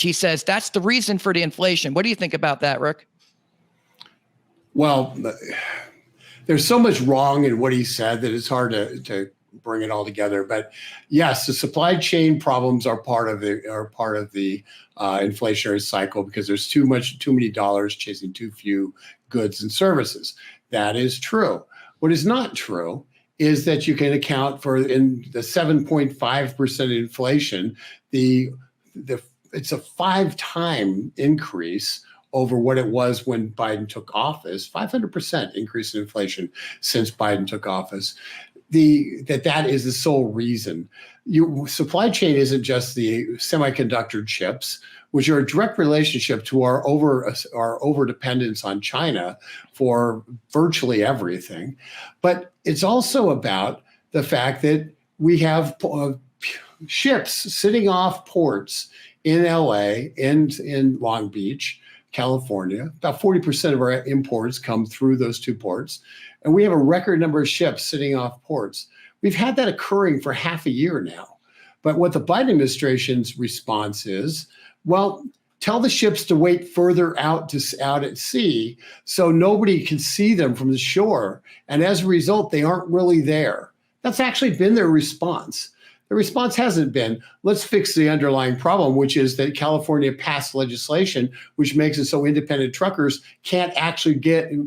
He says that's the reason for the inflation. What do you think about that, Rick? Well, there's so much wrong in what he said that it's hard to bring it all together. But yes, the supply chain problems are part of the inflationary cycle because there's too many dollars chasing too few goods and services. That is true. What is not true is that you can account for in the 7.5% inflation, it's a 5-time increase over what it was when Biden took office, 500% increase in inflation since Biden took office. That is the sole reason. Supply chain isn't just the semiconductor chips, which are a direct relationship to our over dependence on China for virtually everything. But it's also about the fact that we have ships sitting off ports in LA and in Long Beach, California. About 40% of our imports come through those two ports. And we have a record number of ships sitting off ports. We've had that occurring for half a year now. But what the Biden administration's response is, well, tell the ships to wait further out at sea so nobody can see them from the shore. And as a result, they aren't really there. That's actually been their response. The response hasn't been, let's fix the underlying problem, which is that California passed legislation which makes it so independent truckers can't actually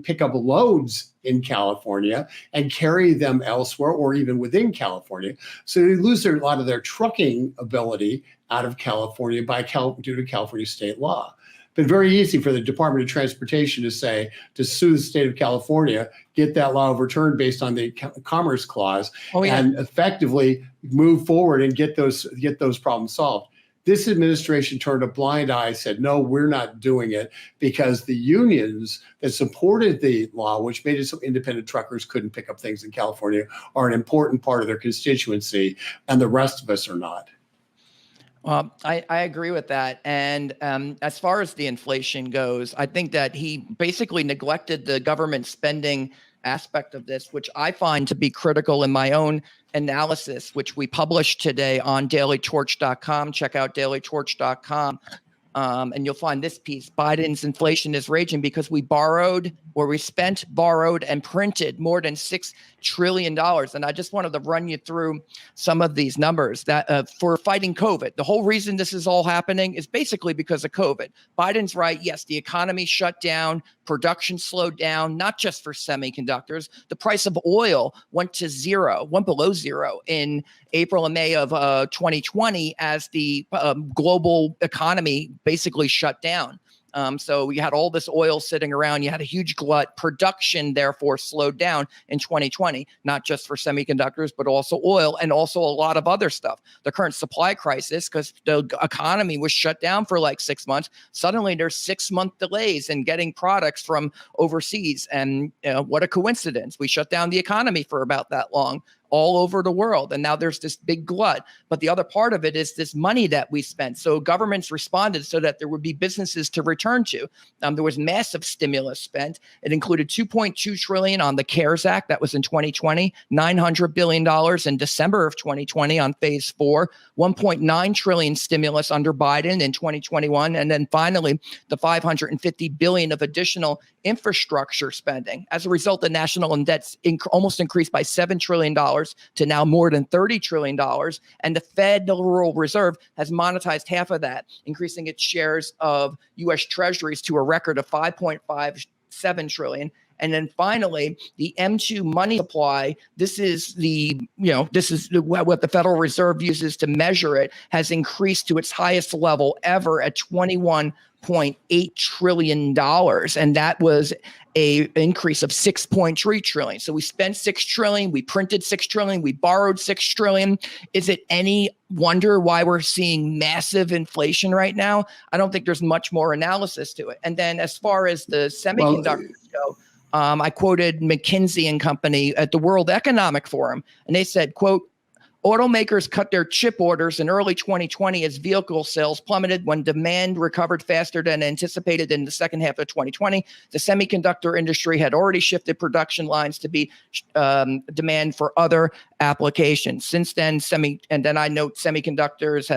pick up loads in California and carry them elsewhere or even within California. So they lose a lot of their trucking ability out of California due to California state law. Been very easy for the Department of Transportation to sue the state of California, get that law overturned based on the Commerce Clause, and effectively move forward and get those problems solved. This administration turned a blind eye, said, no, we're not doing it because the unions that supported the law, which made it so independent truckers couldn't pick up things in California, are an important part of their constituency, and the rest of us are not. Well, I agree with that. And as far as the inflation goes, I think that he basically neglected the government spending aspect of this, which I find to be critical in my own analysis, which we published today on dailytorch.com. Check out dailytorch.com. And you'll find this piece. Biden's inflation is raging because we spent, borrowed, and printed more than $6 trillion. And I just wanted to run you through some of these numbers that for fighting COVID. The whole reason this is all happening is basically because of COVID. Biden's right. Yes, the economy shut down, production slowed down, not just for semiconductors. The price of oil went below zero in April and May of 2020 as the global economy basically shut down. So we had all this oil sitting around. You had a huge glut. Production, therefore, slowed down in 2020, not just for semiconductors, but also oil and also a lot of other stuff. The current supply crisis, because the economy was shut down for like 6 months, suddenly there's 6-month delays in getting products from overseas. And what a coincidence. We shut down the economy for about that long all over the world. And now there's this big glut. But the other part of it is this money that we spent. So governments responded so that there would be businesses to return to. There was massive stimulus spent. It included $2.2 trillion on the CARES Act. That was in 2020, $900 billion in December of 2020 on phase 4, $1.9 trillion stimulus under Biden in 2021. And then finally, the $550 billion of additional infrastructure spending. As a result, the national debt's almost increased by $7 trillion to now more than $30 trillion. And the Federal Reserve has monetized half of that, increasing its shares of U.S. Treasuries to a record of $5.57 trillion. And then finally, the M2 money supply, this is what the Federal Reserve uses to measure it, has increased to its highest level ever at $21.8 trillion. And that was an increase of $6.3 trillion. So we spent $6 trillion, we printed $6 trillion, we borrowed $6 trillion. Is it any wonder why we're seeing massive inflation right now? I don't think there's much more analysis to it. And then as far as the semiconductors go, I quoted McKinsey and Company at the World Economic Forum, and they said, quote, automakers cut their chip orders in early 2020 as vehicle sales plummeted when demand recovered faster than anticipated in the second half of 2020. The semiconductor industry had already shifted production lines to be demand for other applications. Since then, and then I note semiconductors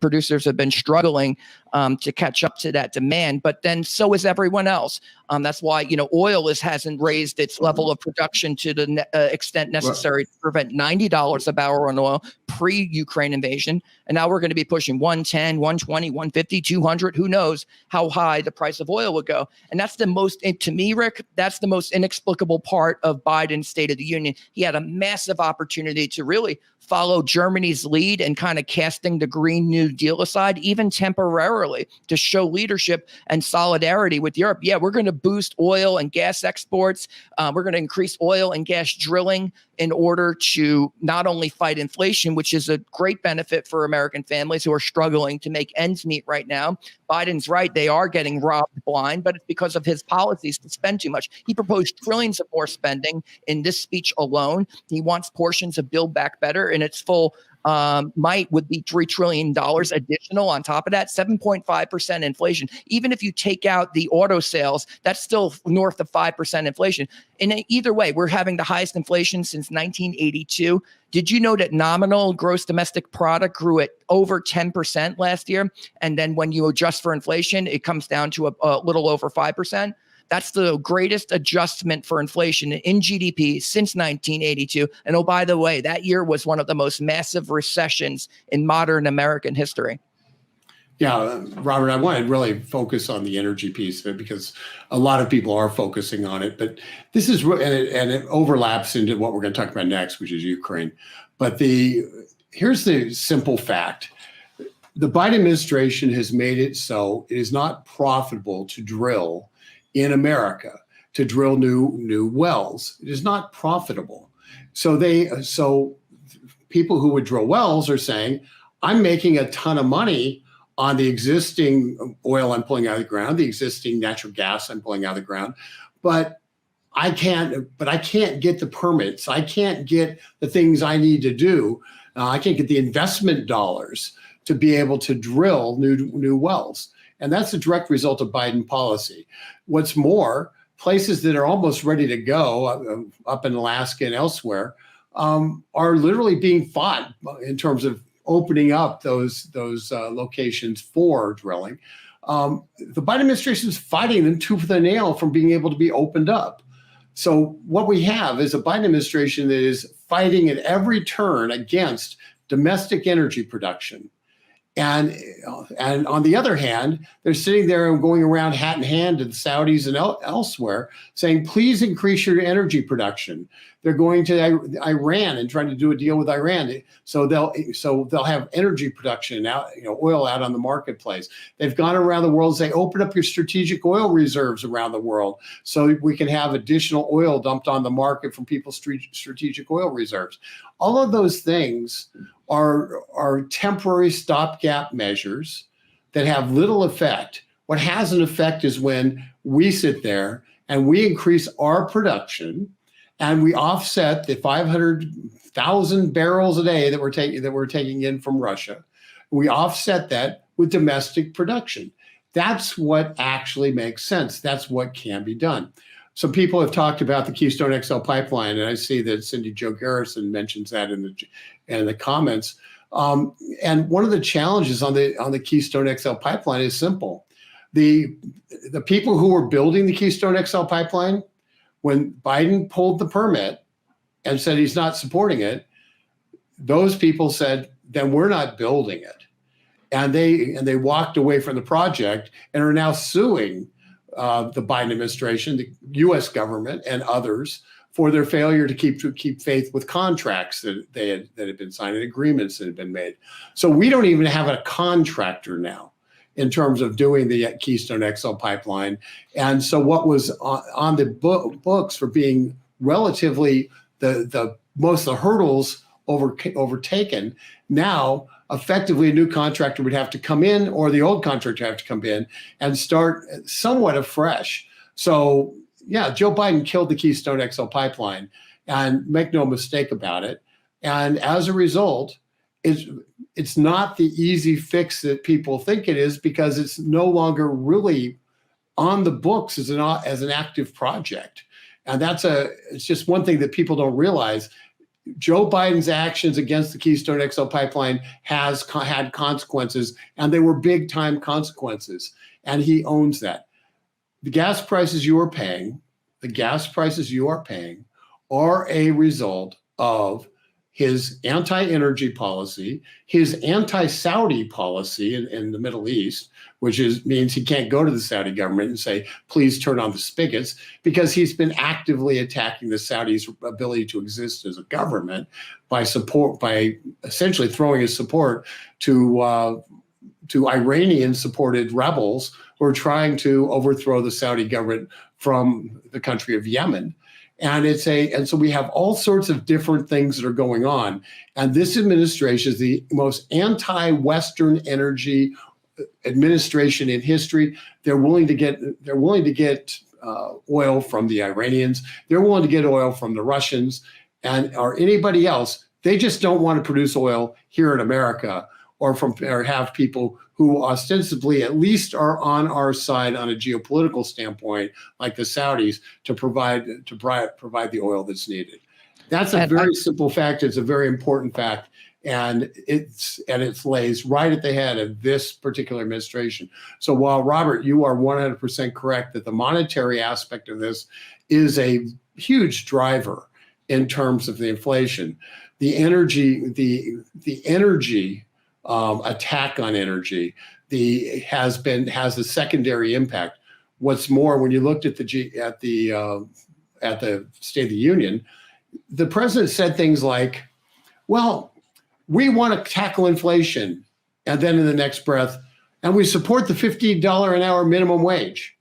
producers have been struggling to catch up to that demand, but then so is everyone else. That's why, oil hasn't raised its level of production to the extent necessary to prevent $90 a barrel on oil pre-Ukraine invasion. And now we're going to be pushing 110, 120, 150, 200. Who knows how high the price of oil will go. And that's to me, Rick, that's the most inexplicable part of Biden's State of the Union. He had a massive opportunity to really follow Germany's lead and kind of casting the Green New Deal aside, even temporarily, to show leadership and solidarity with Europe. Yeah, we're going to boost oil and gas exports. We're going to increase oil and gas drilling in order to not only fight inflation, which is a great benefit for American families who are struggling to make ends meet right now. Biden's right. They are getting robbed blind, but it's because of his policies to spend too much. He proposed trillions of more spending in this speech alone. He wants portions of Build Back Better in its full might would be $3 trillion additional on top of that, 7.5% inflation. Even if you take out the auto sales, that's still north of 5% inflation. In either way, we're having the highest inflation since 1982. Did you know that nominal gross domestic product grew at over 10% last year? And then when you adjust for inflation, it comes down to a little over 5%. That's the greatest adjustment for inflation in GDP since 1982. And oh, by the way, that year was one of the most massive recessions in modern American history. Yeah, Robert, I want to really focus on the energy piece of it because a lot of people are focusing on it. But this is, and it overlaps into what we're going to talk about next, which is Ukraine. But here's the simple fact. The Biden administration has made it so it is not profitable to drill in America, to drill new wells. It is not profitable. So people who would drill wells are saying, I'm making a ton of money on the existing oil I'm pulling out of the ground, the existing natural gas I'm pulling out of the ground, but I can't get the permits. I can't get the things I need to do. I can't get the investment dollars to be able to drill new wells. And that's a direct result of Biden policy. What's more, places that are almost ready to go up in Alaska and elsewhere are literally being fought in terms of opening up those locations for drilling. The Biden administration is fighting them tooth and nail from being able to be opened up. So what we have is a Biden administration that is fighting at every turn against domestic energy production. And on the other hand, they're sitting there and going around hat in hand to the Saudis and elsewhere saying, please increase your energy production. They're going to Iran and trying to do a deal with Iran. So they'll have energy production out, oil out on the marketplace. They've gone around the world and say, open up your strategic oil reserves around the world so we can have additional oil dumped on the market from people's strategic oil reserves. All of those things are temporary stopgap measures that have little effect. What has an effect is when we sit there and we increase our production and we offset the 500,000 barrels a day that we're taking in from Russia. We offset that with domestic production. That's what actually makes sense. That's what can be done. Some people have talked about the Keystone XL pipeline, and I see that Cindy Jo Garrison mentions that in the comments. And one of the challenges on the Keystone XL pipeline is simple. The people who were building the Keystone XL pipeline, when Biden pulled the permit and said he's not supporting it, those people said, then we're not building it. And they walked away from the project and are now suing the Biden administration, the U.S. government, and others for their failure to keep faith with contracts that had been signed and agreements that had been made. So we don't even have a contractor now in terms of doing the Keystone XL pipeline. And so what was on the books for being relatively the most of the hurdles overtaken, now effectively a new contractor would have to come in, or the old contractor have to come in and start somewhat afresh. So yeah, Joe Biden killed the Keystone XL pipeline, and make no mistake about it. And as a result, it's not the easy fix that people think it is, because it's no longer really on the books as an active project. And it's just one thing that people don't realize. Joe Biden's actions against the Keystone XL pipeline has had consequences, and they were big time consequences, and he owns that. The gas prices you are paying, are a result of his anti-energy policy, his anti-Saudi policy in the Middle East, which means he can't go to the Saudi government and say, please turn on the spigots, because he's been actively attacking the Saudis' ability to exist as a government by essentially throwing his support to Iranian-supported rebels who are trying to overthrow the Saudi government from the country of Yemen. And so we have all sorts of different things that are going on. And this administration is the most anti-Western energy administration in history. They're willing to get oil from the Iranians. They're willing to get oil from the Russians or anybody else. They just don't want to produce oil here in America or have people who ostensibly at least are on our side on a geopolitical standpoint, like the Saudis, to provide the oil that's needed. That's a very simple fact. It's a very important fact, and it lays right at the head of this particular administration. So while, Robert, you are 100% correct that the monetary aspect of this is a huge driver in terms of the inflation, the energy attack on energy has a secondary impact. What's more, when you looked at the State of the Union, the president said things like, well, we want to tackle inflation, and then in the next breath, and we support the $50 an hour minimum wage.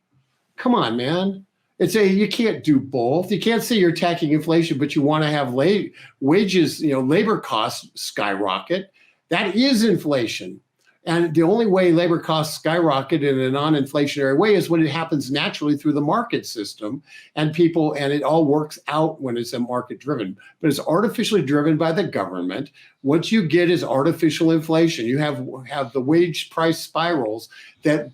Come on, man. You can't do both. You can't say you're attacking inflation, but you want to have wages, labor costs skyrocket. That is inflation. And the only way labor costs skyrocket in a non-inflationary way is when it happens naturally through the market system, and it all works out when it's a market driven. But it's artificially driven by the government. What you get is artificial inflation. You have the wage price spirals that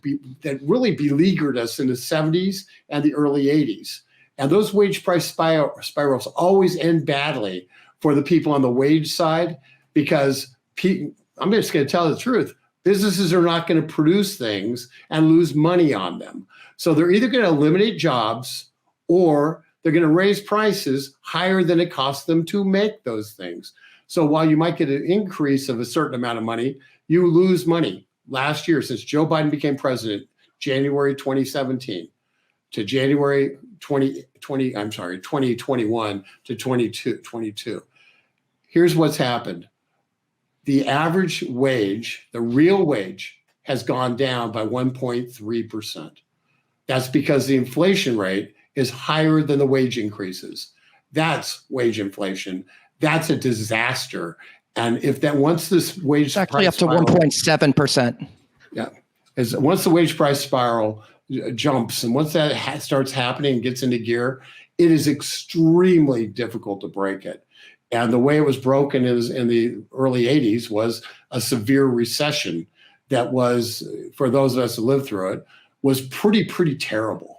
really beleaguered us in the 70s and the early 80s. And those wage price spirals always end badly for the people on the wage side, because I'm just going to tell the truth. Businesses are not going to produce things and lose money on them. So they're either going to eliminate jobs, or they're going to raise prices higher than it costs them to make those things. So while you might get an increase of a certain amount of money, you lose money. Last year, since Joe Biden became president, January 2017 to January 2021 to 2022, here's what's happened. The average wage, the real wage, has gone down by 1.3%. That's because the inflation rate is higher than the wage increases. That's wage inflation. That's a disaster. And once this wage it's actually up to 1.7%. Yeah. Once the wage price spiral jumps, and once that starts happening and gets into gear, it is extremely difficult to break it. And the way it was broken in the early 80s was a severe recession that was, for those of us who lived through it, was pretty terrible.